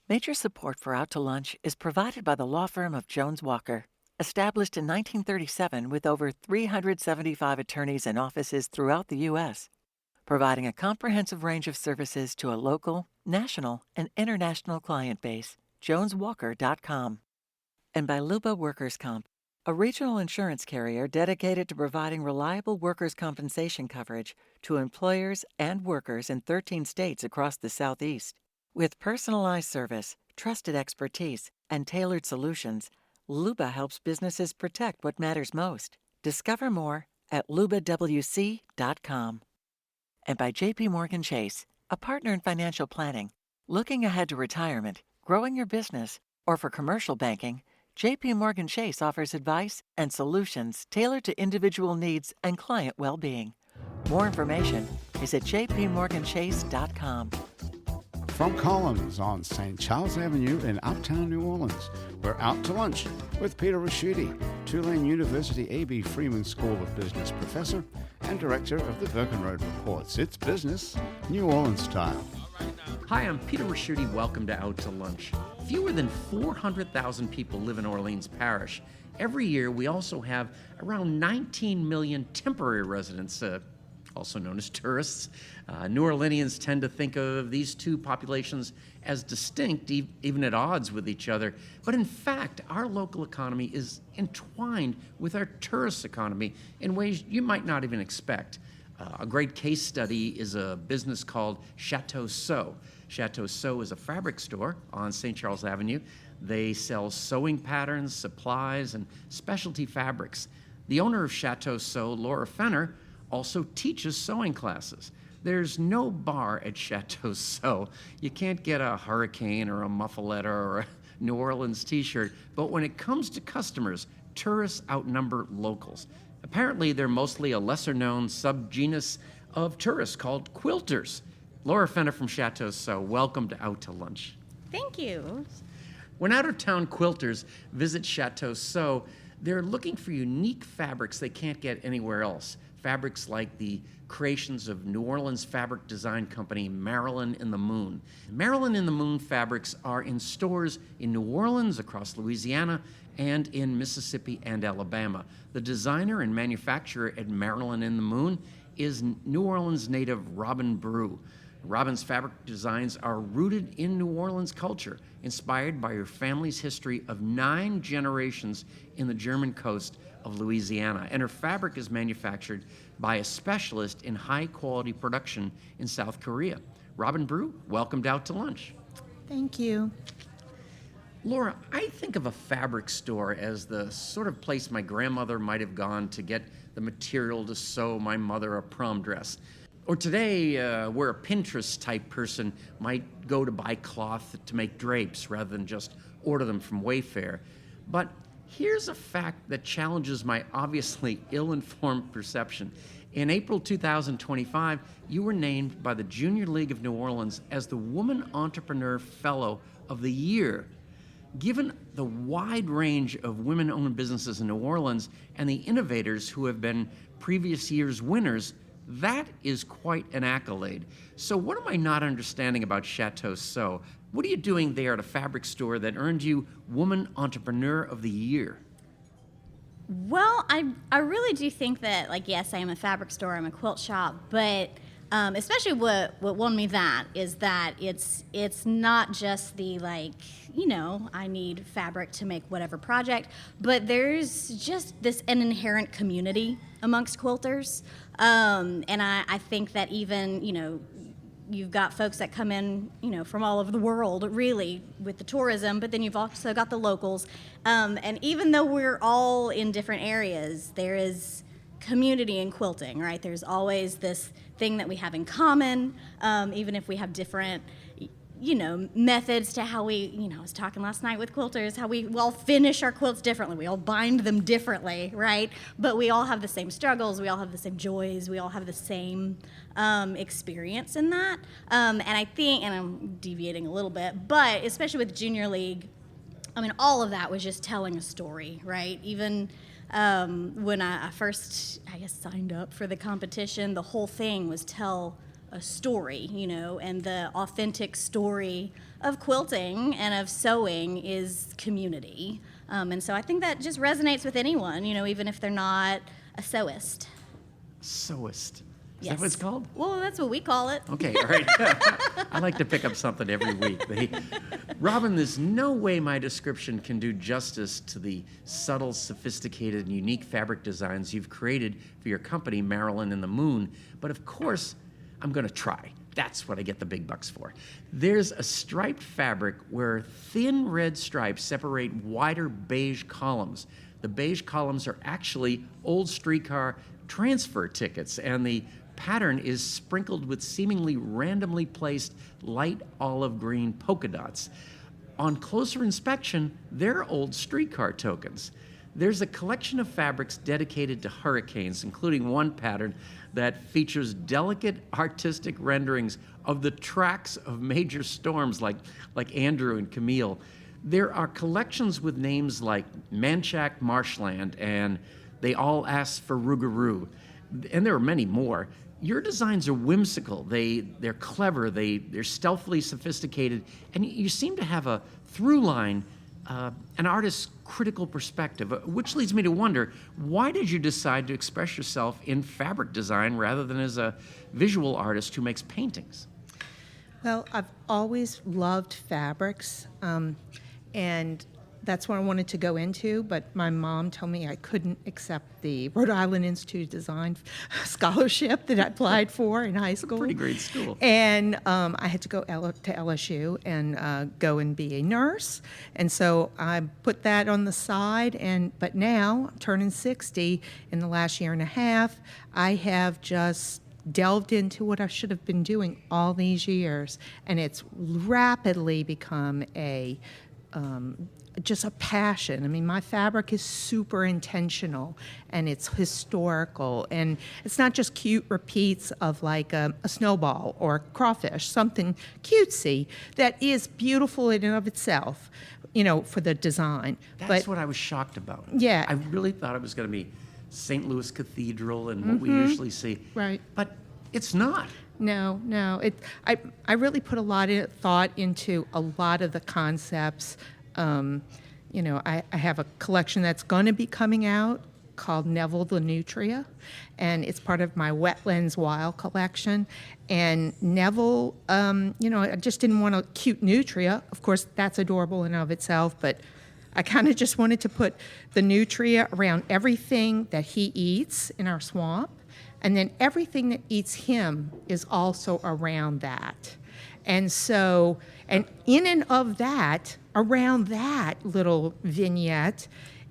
Major support for Out to Lunch is provided by the law firm of Jones Walker, established in 1937 with over 375 attorneys and offices throughout the U.S., providing a comprehensive range of services to a local, national, and international client base. JonesWalker.com. And by Luba Workers Comp, a regional insurance carrier dedicated to providing reliable workers' compensation coverage to employers and workers in 13 states across the Southeast. With personalized service, trusted expertise, and tailored solutions, Luba helps businesses protect what matters most. Discover more at lubawc.com. And by JP Morgan Chase, a partner in financial planning. Looking ahead to retirement, growing your business, or for commercial banking, JP Morgan Chase offers advice and solutions tailored to individual needs and client well-being. More information is at jpmorganchase.com. From Collins on St. Charles Avenue in uptown New Orleans, we're Out to Lunch with Peter Raschuti, Tulane University A.B. Freeman School of Business professor and director of the Birkenroad Reports. It's business, New Orleans style. Hi, I'm Peter Raschuti. Welcome to Out to Lunch. Fewer than 400,000 people live in Orleans Parish. Every year, we also have around 19 million temporary residents, also known as tourists. New Orleanians tend to think of these two populations as distinct, even at odds with each other. But in fact, our local economy is entwined with our tourist economy in ways you might not even expect. A great case study is a business called Chateau Sew. Chateau Sew is a fabric store on St. Charles Avenue. They sell sewing patterns, supplies, and specialty fabrics. The owner of Chateau Sew, Laura Fenner, also teaches sewing classes. There's no bar at Chateau Sew. You can't get a hurricane or a muffuletta or a New Orleans t-shirt, but when it comes to customers, tourists outnumber locals. Apparently, they're mostly a lesser-known sub-genus of tourists called quilters. Laura Fenner from Chateau Sew, welcome to Out to Lunch. Thank you. When out-of-town quilters visit Chateau Sew, they're looking for unique fabrics they can't get anywhere else. Fabrics like the creations of New Orleans fabric design company Marillyn In The Moon. Marillyn In The Moon fabrics are in stores in New Orleans, across Louisiana, and in Mississippi and Alabama. The designer and manufacturer at Marillyn In The Moon is New Orleans native Robin Brew. Robin's fabric designs are rooted in New Orleans culture, inspired by her family's history of 9 generations in the German coast of Louisiana. And her fabric is manufactured by a specialist in high-quality production in South Korea. Robin Brew, welcomed Out to Lunch. Thank you. Laura, I think of a fabric store as the sort of place my grandmother might have gone to get the material to sew my mother a prom dress. Or today, where a Pinterest-type person might go to buy cloth to make drapes rather than just order them from Wayfair. But here's a fact that challenges my obviously ill-informed perception. In April 2025, you were named by the Junior League of New Orleans as the Woman Entrepreneur Fellow of the Year. Given the wide range of women-owned businesses in New Orleans and the innovators who have been previous year's winners, that is quite an accolade. So what am I not understanding about Chateau Sew? What are you doing there at a fabric store that earned you Woman Entrepreneur of the Year? Well, I really do think that, like, yes, I am a fabric store, I'm a quilt shop, but especially what won me that is that it's not just the, like, I need fabric to make whatever project, but there's just an inherent community amongst quilters. And I think that even, you've got folks that come in, from all over the world, really, with the tourism, but then you've also got the locals. And even though we're all in different areas, there is community in quilting, right? There's always this thing that we have in common, even if we have different, methods to how we, I was talking last night with quilters, how we all finish our quilts differently. We all bind them differently, right? But we all have the same struggles. We all have the same joys. We all have the same experience in that. And I think, and I'm deviating a little bit, but especially with Junior League, all of that was just telling a story, right? Even when I first, signed up for the competition, the whole thing was tell a story, you know, and the authentic story of quilting and of sewing is community. And so I think that just resonates with anyone, you know, even if they're not a sewist. Sewist. Is Yes. that what it's called? Well, that's what we call it. Okay, all right. I like to pick up something every week. Robin, there's no way my description can do justice to the subtle, sophisticated, and unique fabric designs you've created for your company, Marillyn In The Moon. But of course, I'm going to try. That's what I get the big bucks for. There's a striped fabric where thin red stripes separate wider beige columns. The beige columns are actually old streetcar transfer tickets, and the pattern is sprinkled with seemingly randomly placed light olive green polka dots. On closer inspection, they're old streetcar tokens. There's a collection of fabrics dedicated to hurricanes, including one pattern that features delicate artistic renderings of the tracks of major storms like Andrew and Camille. There are collections with names like Manchac Marshland, and they all ask for Rougarou. And there are many more. Your designs are whimsical, they're clever, they're stealthily sophisticated, and you seem to have a through line, an artist's critical perspective, which leads me to wonder, why did you decide to express yourself in fabric design rather than as a visual artist who makes paintings? Well, I've always loved fabrics, and that's what I wanted to go into, but my mom told me I couldn't accept the Rhode Island Institute of Design scholarship that I applied for in high school. Pretty great school. And I had to go to LSU and go and be a nurse. And so I put that on the side. But now, turning 60 in the last year and a half, I have just delved into what I should have been doing all these years. And it's rapidly become just a passion. I mean, my fabric is super intentional, and it's historical, and it's not just cute repeats of like a snowball or a crawfish, something cutesy that is beautiful in and of itself, you know, for the design. That's what I was shocked about. Yeah. I really thought it was going to be St. Louis Cathedral and what we usually see. Right. But it's not. No. I really put a lot of thought into a lot of the concepts. You know, I have a collection that's going to be coming out called Neville the Nutria, and it's part of my Wetlands Wild collection. And Neville, you know, I just didn't want a cute nutria. Of course, that's adorable in and of itself, but I kind of just wanted to put the nutria around everything that he eats in our swamp, and then everything that eats him is also around that. And so, and in and of that, around that little vignette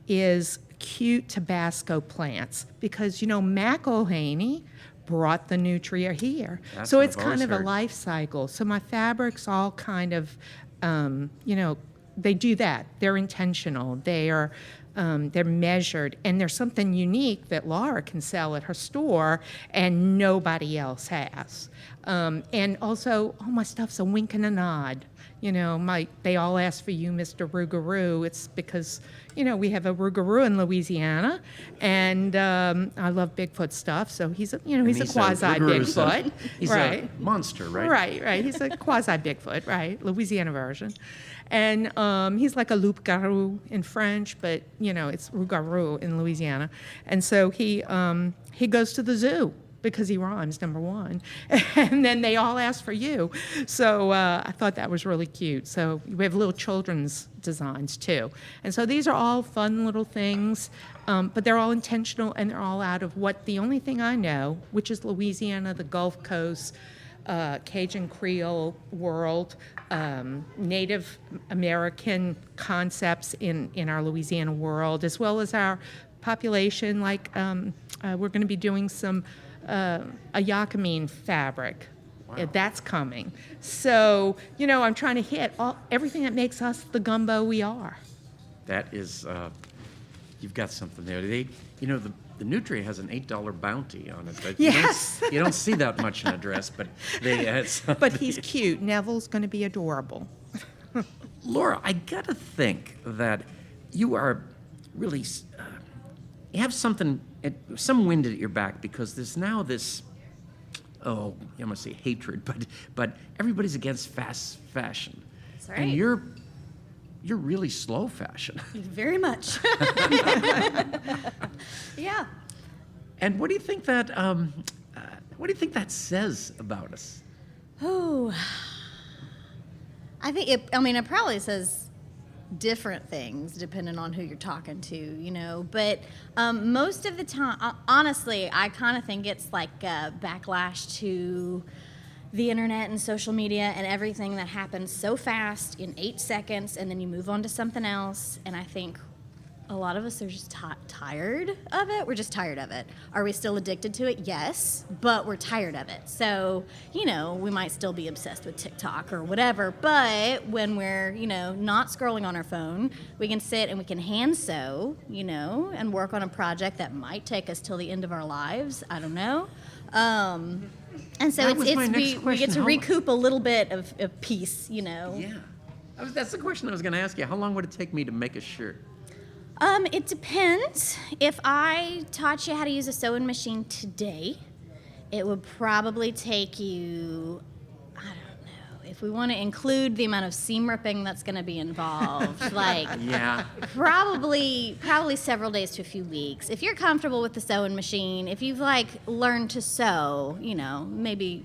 is cute Tabasco plants, because, you know, McElhaney brought the nutria here. That's so what it's I've kind always of a heard. life cycle. So my fabrics all kind of, you know, they do that. They're intentional. They're measured, and there's something unique that Laura can sell at her store and nobody else has. And also, all my stuff's a wink and a nod. You know, they all ask for you, Mr. Rougarou. It's because, you know, we have a Rougarou in Louisiana, and I love Bigfoot stuff. So he's a quasi Bigfoot. He's right. a monster, right? Right. He's a quasi Bigfoot, right? Louisiana version. And he's like a loup-garou in French, but, you know, it's rougarou in Louisiana. And so he goes to the zoo because he rhymes, number one. And then they all ask for you. So I thought that was really cute. So we have little children's designs, too. And so these are all fun little things, but they're all intentional, and they're all out of the only thing I know, which is Louisiana, the Gulf Coast, Cajun Creole world, Native American concepts in our Louisiana world, as well as our population. Like we're going to be doing some Ayakameen fabric. Wow. That's coming. So, you know, I'm trying to hit everything that makes us the gumbo we are. That is, you've got something there. You know, the nutria has an $8 bounty on it. But Yes. You don't see that much in a dress, but But he's cute. Neville's going to be adorable. Laura, I gotta think that you are really, you have some wind at your back, because there's now this oh, I'm gonna say hatred, but everybody's against fast fashion. That's right. And you're really slow fashion. Very much. Yeah. And what do you think that says about us? Oh, I think it probably says different things depending on who you're talking to, but most of the time, honestly, I kind of think it's like a backlash to the internet and social media and everything that happens so fast in 8 seconds, and then you move on to something else. And I think a lot of us are just tired of it. We're just tired of it. Are we still addicted to it? Yes, but we're tired of it. So, we might still be obsessed with TikTok or whatever, but when we're, not scrolling on our phone, we can sit and we can hand sew, and work on a project that might take us till the end of our lives. I don't know. And so we get to recoup a little bit of peace, Yeah. That's the question I was going to ask you. How long would it take me to make a shirt? It depends. If I taught you how to use a sewing machine today, it would probably take you, I don't know, if we want to include the amount of seam ripping that's going to be involved, Yeah. probably several days to a few weeks. If you're comfortable with the sewing machine, if you've learned to sew, maybe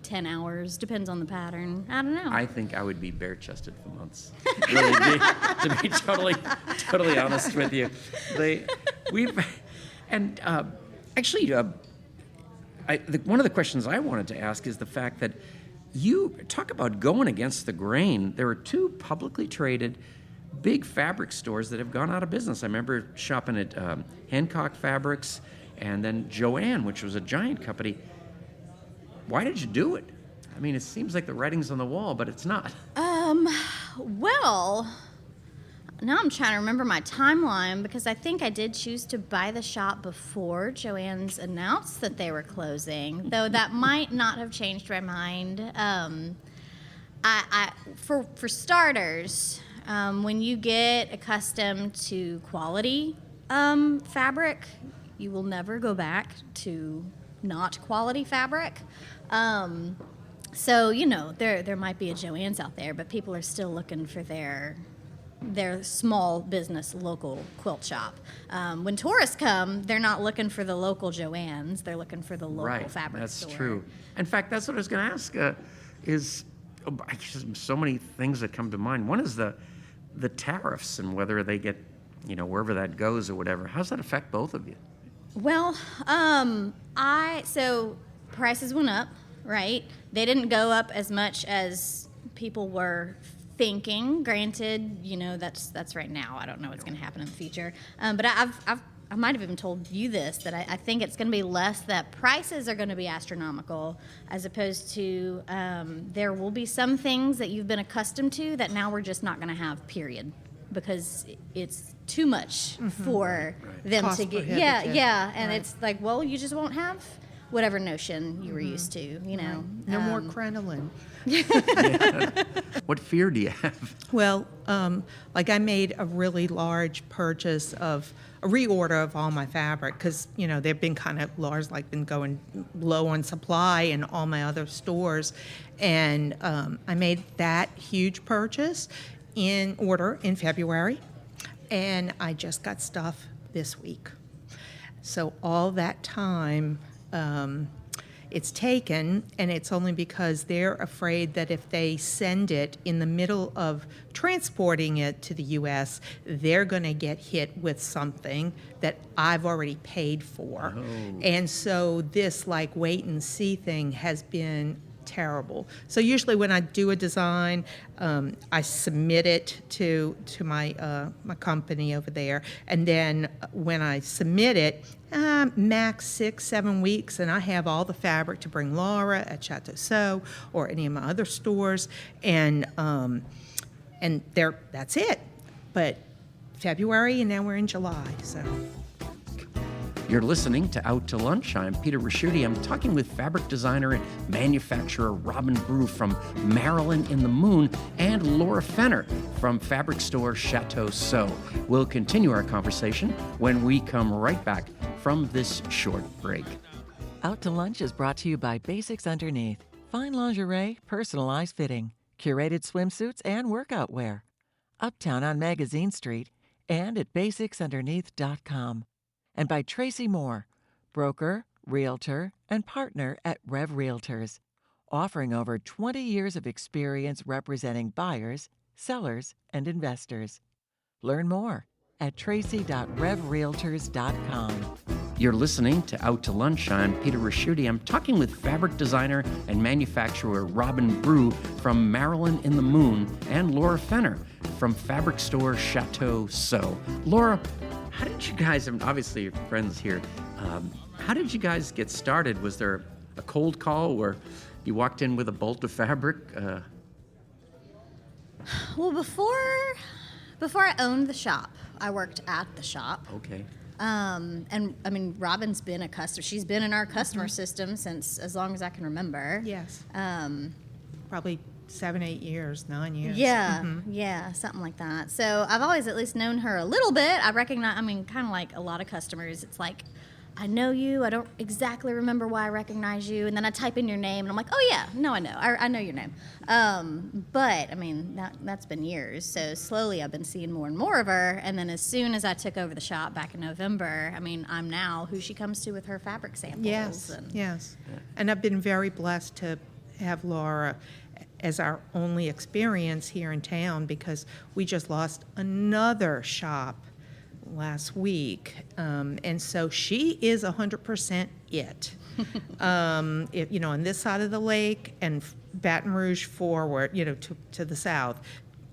10 hours, depends on the pattern. I don't know. I think I would be bare-chested for months. Really, to be totally honest with you, one of the questions I wanted to ask is the fact that you talk about going against the grain. There are 2 publicly traded big fabric stores that have gone out of business. I remember shopping at Hancock Fabrics and then Joann, which was a giant company. Why did you do it? I mean, it seems like the writing's on the wall, but it's not. Well, now I'm trying to remember my timeline, because I think I did choose to buy the shop before Joann's announced that they were closing, though that might not have changed my mind. For starters, when you get accustomed to quality fabric, you will never go back to not quality fabric. So, there might be a Joann's out there, but people are still looking for their small business local quilt shop. When tourists come, they're not looking for the local Joann's, they're looking for the local fabric store. That's true. In fact, that's what I was going to ask, so many things that come to mind. One is the tariffs and whether they get, wherever that goes or whatever. How does that affect both of you? Well, so prices went up, right? They didn't go up as much as people were thinking. Granted, that's right now. I don't know what's going to happen in the future. But I might have even told you this, that I think it's going to be less that prices are going to be astronomical, as opposed to there will be some things that you've been accustomed to that now we're just not going to have, period. Because it's too much for them Cost to get. prohibitive. Yeah, and Right. it's like, well, you just won't have whatever notion you were used to, No more crinoline. What fear do you have? Well, I made a really large purchase of a reorder of all my fabric, because they've been kind of large, been going low on supply in all my other stores, and I made that huge purchase in February, and I just got stuff this week. So all that time it's taken, and it's only because they're afraid that if they send it in the middle of transporting it to the U.S., they're going to get hit with something that I've already paid for. Oh. And so this wait and see thing has been terrible. So usually when I do a design, I submit it to my my company over there, and then when I submit it, max 6-7 weeks, and I have all the fabric to bring Laura at Chateau Sew or any of my other stores, and that's it. But February, and now we're in July, so. You're listening to Out to Lunch. I'm Peter Raschuti. I'm talking with fabric designer and manufacturer Robin Brew from Marillyn In The Moon and Laura Fenner from fabric store Chateau Sew. We'll continue our conversation when we come right back from this short break. Out to Lunch is brought to you by Basics Underneath. Fine lingerie, personalized fitting, curated swimsuits, and workout wear. Uptown on Magazine Street and at basicsunderneath.com. And by Tracy Moore, broker, realtor, and partner at Rev Realtors, offering over 20 years of experience representing buyers, sellers, and investors. Learn more at tracy.revrealtors.com. You're listening to Out to Lunch. I'm Peter Raschuti. I'm talking with fabric designer and manufacturer Robin Brew from Marillyn In The Moon and Laura Fenner from fabric store Chateau Sew. Laura, how did you guys, I mean, obviously your friends here, how did you guys get started? Was there a cold call where you walked in with a bolt of fabric? Well, before I owned the shop, I worked at the shop. Okay. And I mean, Robin's been a customer. She's been in our customer system since as long as I can remember. Yes. Probably 7, 8 years, 9 years. Yeah, yeah, something like that. So I've always at least known her a little bit. I recognize, I mean, kind of like a lot of customers, it's like, I know you, I don't exactly remember why I recognize you, and then I type in your name, and I'm like, oh yeah, no, I know, I know your name. But, I mean, that's been years, so slowly I've been seeing more and more of her, and then as soon as I took over the shop back in November, I mean, I'm now who she comes to with her fabric samples. Yes, yes. And I've been very blessed to have Laura as our only experience here in town, because we just lost another shop last week, and so she is 100% it. You know, on this side of the lake and Baton Rouge forward, you know, to the south,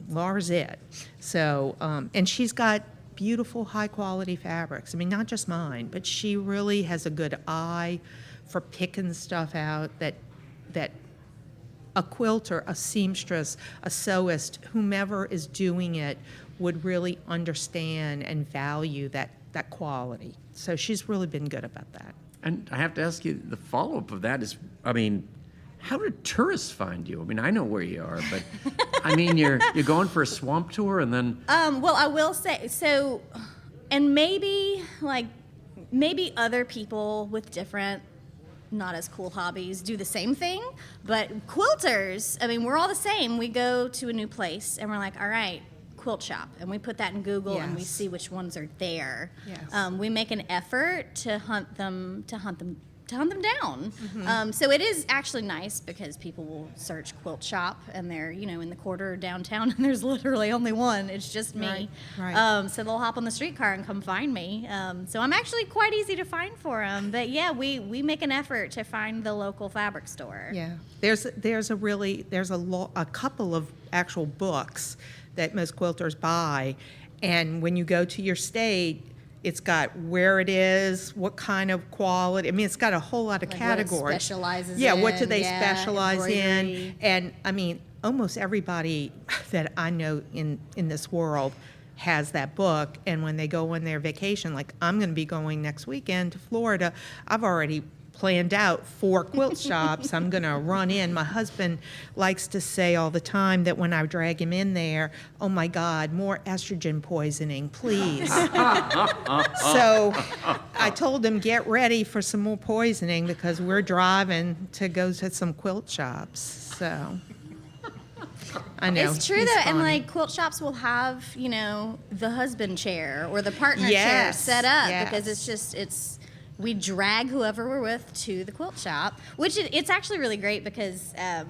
Laura's it. So, and she's got beautiful, high-quality fabrics. I mean, not just mine, but she really has a good eye for picking stuff out that a quilter, a seamstress, a sewist, whomever is doing it would really understand and value that quality. So she's really been good about that. And I have to ask you, the follow-up of that is, I mean, how did tourists find you? I mean, I know where you are, but I mean, you're going for a swamp tour and then... Well, I will say, so, and maybe other people with different, not as cool hobbies do the same thing, but quilters, I mean, we're all the same. We go to a new place and we're like, all right, quilt shop, and we put that in Google, and we see which ones are there. Yes. We make an effort to hunt them down. So it is actually nice because people will search quilt shop and they're, you know, in the quarter downtown, and there's literally only one. It's just me. Right. So they'll hop on the streetcar and come find me. So I'm actually quite easy to find for them. But yeah, we make an effort to find the local fabric store. Yeah. There's a couple of actual books that most quilters buy, and when you go to your state, it's got where it is, what kind of quality. I mean, it's got a whole lot of categories. What it specializes in. Yeah, what do they specialize in? Embroidery. And I mean, almost everybody that I know in this world has that book, and when they go on their vacation, like I'm going to be going next weekend to Florida, I've already planned out 4 quilt shops I'm going to run in. My husband likes to say all the time that when I drag him in there, oh my God, more estrogen poisoning, please. So I told him, get ready for some more poisoning because we're driving to go to some quilt shops. So I know. It's true he's though, and fun. like quilt shops will have, you know, the husband chair or the partner chair Yes, set up yes. because we drag whoever we're with to the quilt shop, which it's actually really great because, I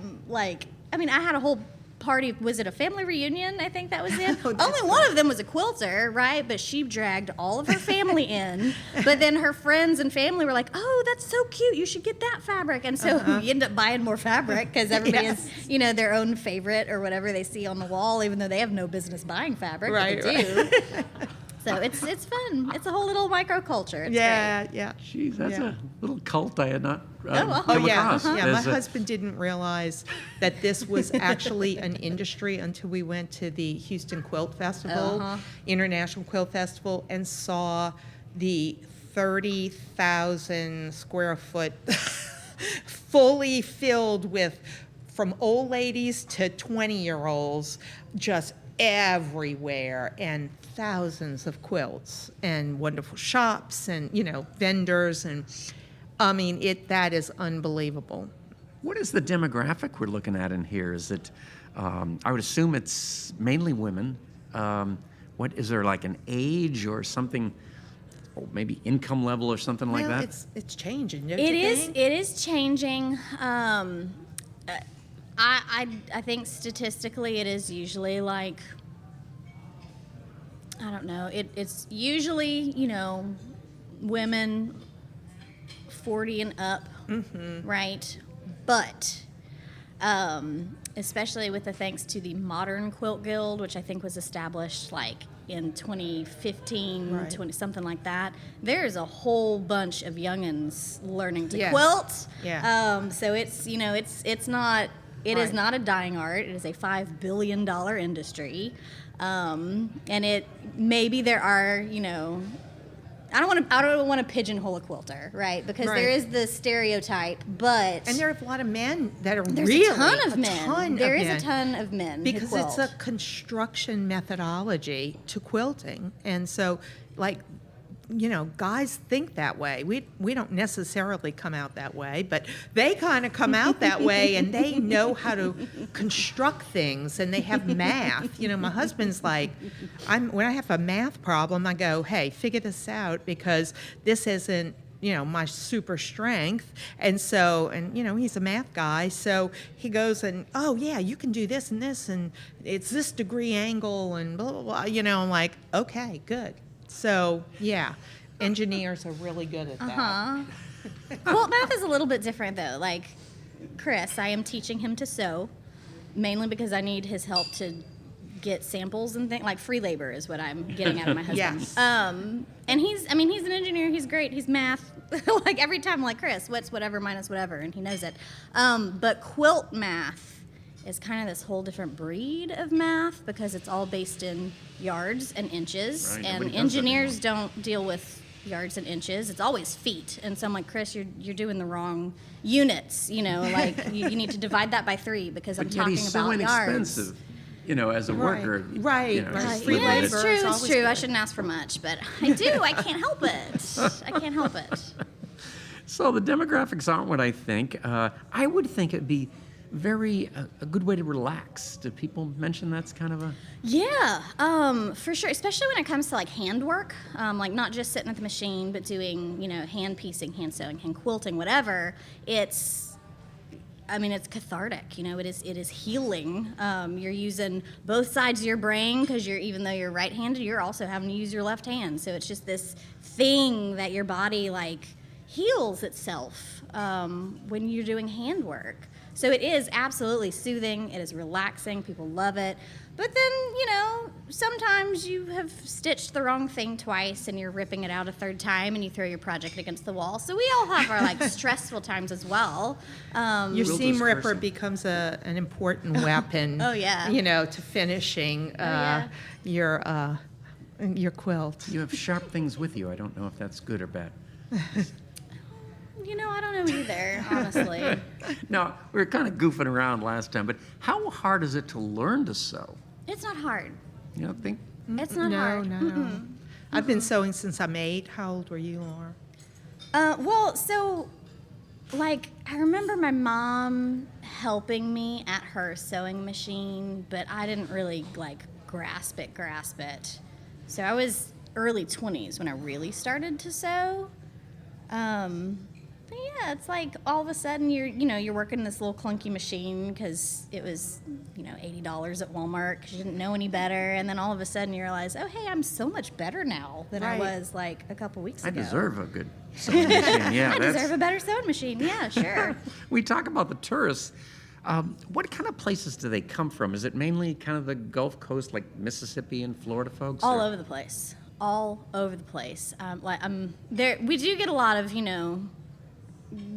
had a whole party. Was it a family reunion? I think that was it. Oh, Only one of them was a quilter, right? But she dragged all of her family in. But then her friends and family were like, "Oh, that's so cute. You should get that fabric." And so we end up buying more fabric because everybody has, you know, their own favorite or whatever they see on the wall, even though they have no business buying fabric. Right, but they do. So it's fun. It's a whole little microculture. It's great. Yeah. Jeez, that's Yeah. a little cult I had not well. come Yeah, across. yeah. My There's a- husband didn't realize that this was actually an industry until we went to the Houston Quilt Festival, International Quilt Festival, and saw the 30,000 square foot fully filled with, from old ladies to 20-year-olds, just everywhere, and thousands of quilts and wonderful shops and, you know, vendors. And I mean, that is unbelievable. What is the demographic we're looking at in here? Is it, I would assume it's mainly women. What is there, like an age or something, or maybe income level or something like that? It's changing, don't It you is. think? It is changing. I think statistically, it is usually like, I don't know. It's usually women 40 and up, right? But especially with the thanks to the Modern Quilt Guild, which I think was established like in 2015, Right. something like that. There's a whole bunch of youngins learning to Yes. quilt. Yeah. So it's it's not. It is Right. not a dying art. It is a $5 billion industry, and it maybe there are I don't want to pigeonhole a quilter, right? Because Right. there is the stereotype, but And there are a lot of men that are there's really a ton of men. There is men. a ton of men who Because quilt. it's a construction methodology to quilting, and so guys think that way. We don't necessarily come out that way, but they kind of come out that way, and they know how to construct things, and they have math. My husband's like, when I have a math problem, I go, hey, figure this out, because this isn't my super strength. And so, he's a math guy, so he goes and, oh yeah, you can do this and this, and it's this degree angle and blah, blah, blah. I'm like, okay, good. So, yeah, engineers are really good at that. Quilt math is a little bit different though. Like Chris, I am teaching him to sew, mainly because I need his help to get samples and things. Like free labor is what I'm getting out of my husband. Yes. And he's an engineer. He's great. He's math. Like every time I'm like, Chris, what's whatever minus whatever, and he knows it. But quilt math is kind of this whole different breed of math because it's all based in yards and inches, Right, and nobody does that engineers don't deal with yards and inches. It's always feet. And so I'm like, Chris, you're doing the wrong units. Like you need to divide that by 3 because I'm But yet talking he's so about inexpensive, yards. as a worker. Right. Free Yeah, labor it's is true. It's always true. I good. shouldn't ask for much, but I do. I can't help it. I can't help it. So the demographics aren't what I think. I would think it'd be a good way to relax. Do people mention that's kind of a... Yeah, for sure. Especially when it comes to like handwork, like not just sitting at the machine, but doing hand piecing, hand sewing, hand quilting, whatever. It's cathartic. It is healing. You're using both sides of your brain because even though you're right-handed, you're also having to use your left hand. So it's just this thing that your body like heals itself when you're doing handwork. So it is absolutely soothing. It is relaxing. People love it. But then, sometimes you have stitched the wrong thing twice and you're ripping it out a third time and you throw your project against the wall. So we all have our like stressful times as well. Your Quilter's seam ripper cursing. becomes an important weapon. Oh, yeah. To finishing yeah. your quilt. You have sharp things with you. I don't know if that's good or bad. I don't know either, honestly. No, we were kind of goofing around last time, but how hard is it to learn to sew? It's not hard. You don't think? It's not no, hard. no. I've been sewing since I'm 8. How old were you, Laura? I remember my mom helping me at her sewing machine, but I didn't really grasp it. So I was early 20s when I really started to sew. But yeah, it's like all of a sudden you're working this little clunky machine because it was $80 at Walmart because you didn't know any better, and then all of a sudden you realize, oh hey, I'm so much better now than I Right. was like a couple weeks I ago. deserve a good sewing machine. Yeah, I deserve a better sewing machine. Yeah, sure. We talk about the tourists. What kind of places do they come from? Is it mainly kind of the Gulf Coast, like Mississippi and Florida folks? All or- over the place. We do get a lot of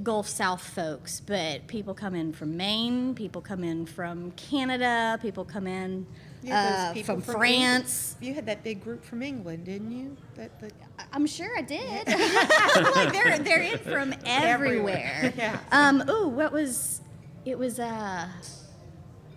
Gulf South folks, but people come in from Maine, people come in from Canada, people come in from France. You had that big group from England, didn't you? I'm sure I did. They're in from everywhere. Yeah. It was I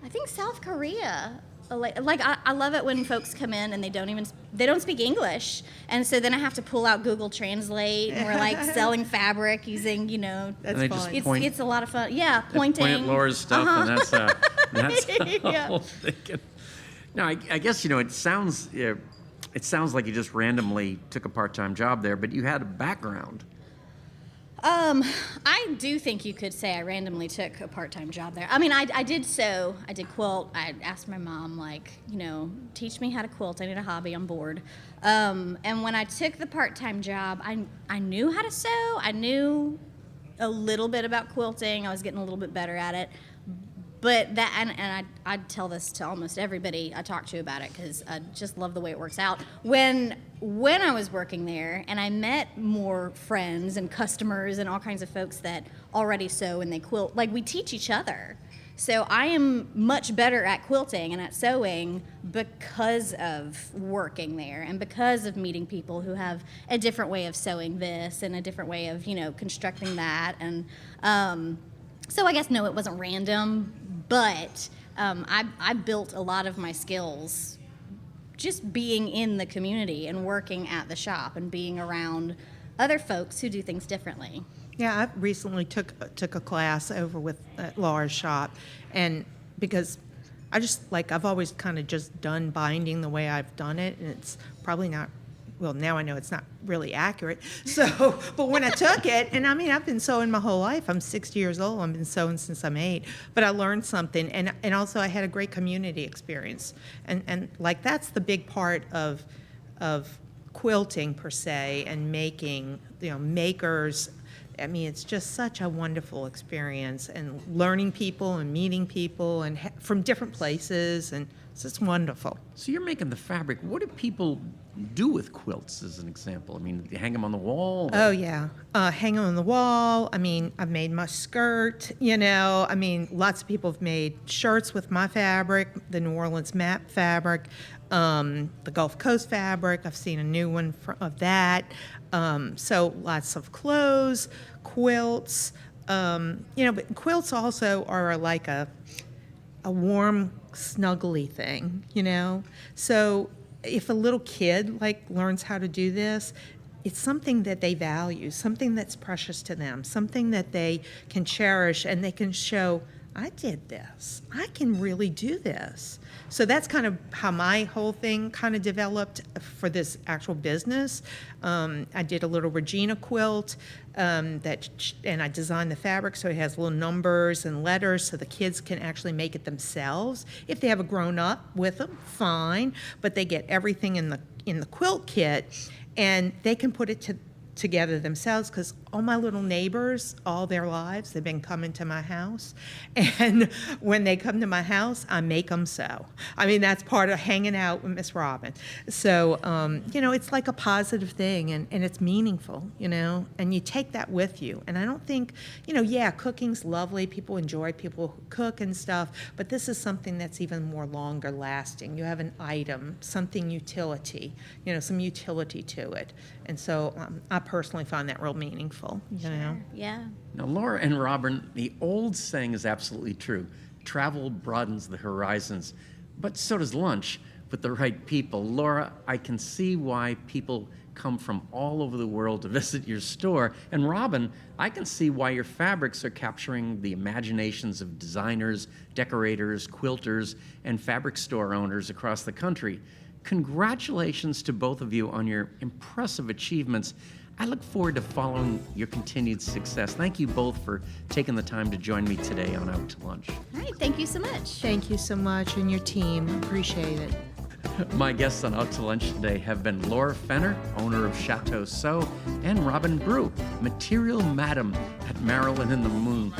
think South Korea I love it when folks come in and they don't speak English, and so then I have to pull out Google Translate, and we're like selling fabric using And they just it's point- it's a lot of fun. Yeah, pointing. Point at Laura's stuff, and that's Yeah. all I'm thinking. Now, I guess it sounds like you just randomly took a part-time job there, but you had a background. I do think you could say I randomly took a part-time job there. I mean, I did sew, I did quilt. I asked my mom, teach me how to quilt. I need a hobby. I'm bored. And when I took the part-time job, I knew how to sew. I knew a little bit about quilting. I was getting a little bit better at it. But that, and I'd tell this to almost everybody I talk to about it, because I just love the way it works out. When I was working there, and I met more friends and customers and all kinds of folks that already sew and they quilt, we teach each other. So I am much better at quilting and at sewing because of working there and because of meeting people who have a different way of sewing this and a different way of, constructing that. And so I guess, no, it wasn't random, but I built a lot of my skills just being in the community and working at the shop and being around other folks who do things differently. Yeah, I recently took a class over with Laura's shop, and because I've always kind of just done binding the way I've done it, and it's probably not, well, now I know it's not really accurate. So, but when I took it, and I mean, I've been sewing my whole life. I'm 60 years old. I've been sewing since I'm 8. But I learned something, and also I had a great community experience, and that's the big part of quilting per se, and making, makers. I mean, it's just such a wonderful experience, and learning people and meeting people and from different places, and it's just wonderful. So you're making the fabric. What do people do with quilts, as an example? I mean, you hang them on the wall? Oh, yeah. Hang on the wall. I mean, I've made my skirt, I mean, lots of people have made shirts with my fabric, the New Orleans map fabric, the Gulf Coast fabric. I've seen a new one of that. So lots of clothes, quilts, but quilts also are like a warm, snuggly thing, So if a little kid learns how to do this, it's something that they value, something that's precious to them, something that they can cherish, and they can show, I did this. I can really do this. So that's kind of how my whole thing kind of developed for this actual business. I did a little Regina quilt and I designed the fabric so it has little numbers and letters so the kids can actually make it themselves. If they have a grown-up with them, fine, but they get everything in the quilt kit, and they can put it together themselves, because all my little neighbors, all their lives, they've been coming to my house, and when they come to my house, I make them sew. I mean, that's part of hanging out with Miss Robin. So, it's like a positive thing, and it's meaningful, and you take that with you. And I don't think, cooking's lovely. People enjoy people who cook and stuff, but this is something that's even more longer lasting. You have an item, something utility, some utility to it. And so I personally find that real meaningful, Sure. Yeah. Now, Laura and Robin, the old saying is absolutely true. Travel broadens the horizons, but so does lunch with the right people. Laura, I can see why people come from all over the world to visit your store. And Robin, I can see why your fabrics are capturing the imaginations of designers, decorators, quilters, and fabric store owners across the country. Congratulations to both of you on your impressive achievements. I look forward to following your continued success. Thank you both for taking the time to join me today on Out to Lunch. All right, thank you so much. Thank you so much, and your team. Appreciate it. My guests on Out to Lunch today have been Laura Fenner, owner of Chateau Sew, and Robin Brew, material madam at Marillyn In The Moon.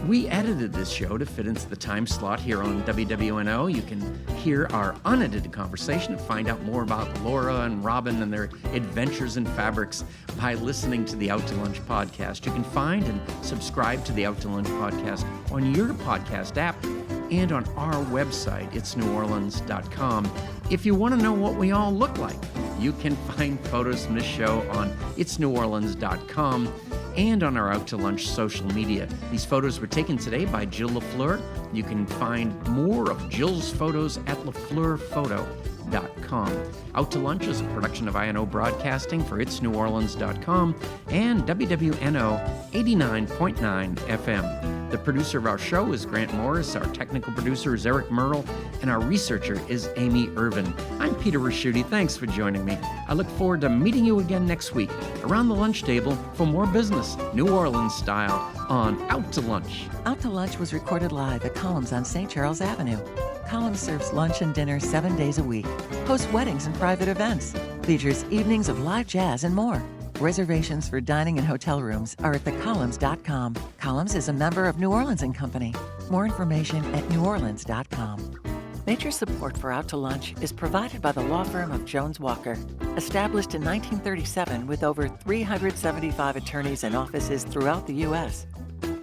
We edited this show to fit into the time slot here on WWNO. You can hear our unedited conversation and find out more about Laura and Robin and their adventures in fabrics by listening to the Out to Lunch podcast. You can find and subscribe to the Out to Lunch podcast on your podcast app and on our website, itsneworleans.com. If you want to know what we all look like, you can find photos from this show on itsneworleans.com. and on our Out to Lunch social media. These photos were taken today by Jill LaFleur. You can find more of Jill's photos at lafleurphoto.com. Out to Lunch is a production of INO Broadcasting for itsneworleans.com and WWNO 89.9 FM. The producer of our show is Grant Morris, our technical producer is Eric Merle, and our researcher is Amy Irvin. I'm Peter Raschuti. Thanks for joining me. I look forward to meeting you again next week around the lunch table for more business, New Orleans style, on Out to Lunch. Out to Lunch was recorded live at Columns on St. Charles Avenue. Columns serves lunch and dinner 7 days a week, hosts weddings and private events, features evenings of live jazz and more. Reservations for dining and hotel rooms are at thecolumns.com. Columns is a member of New Orleans & Company. More information at neworleans.com. Major support for Out to Lunch is provided by the law firm of Jones Walker, established in 1937 with over 375 attorneys and offices throughout the U.S.,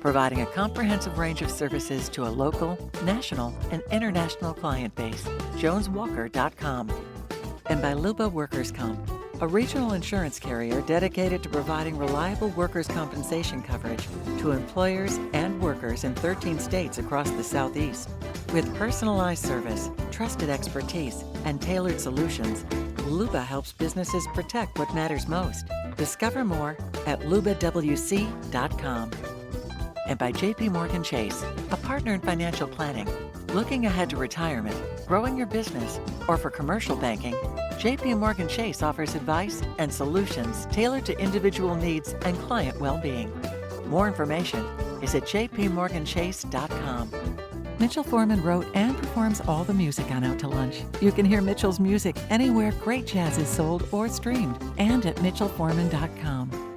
providing a comprehensive range of services to a local, national, and international client base. JonesWalker.com. And by Luba Workers' Comp, a regional insurance carrier dedicated to providing reliable workers' compensation coverage to employers and workers in 13 states across the Southeast. With personalized service, trusted expertise, and tailored solutions, Luba helps businesses protect what matters most. Discover more at lubawc.com. And by J.P. Morgan Chase, a partner in financial planning. Looking ahead to retirement, growing your business, or for commercial banking, J.P. Morgan Chase offers advice and solutions tailored to individual needs and client well-being. More information is at jpmorganchase.com. Mitchell Foreman wrote and performs all the music on Out to Lunch. You can hear Mitchell's music anywhere great jazz is sold or streamed, and at mitchellforeman.com.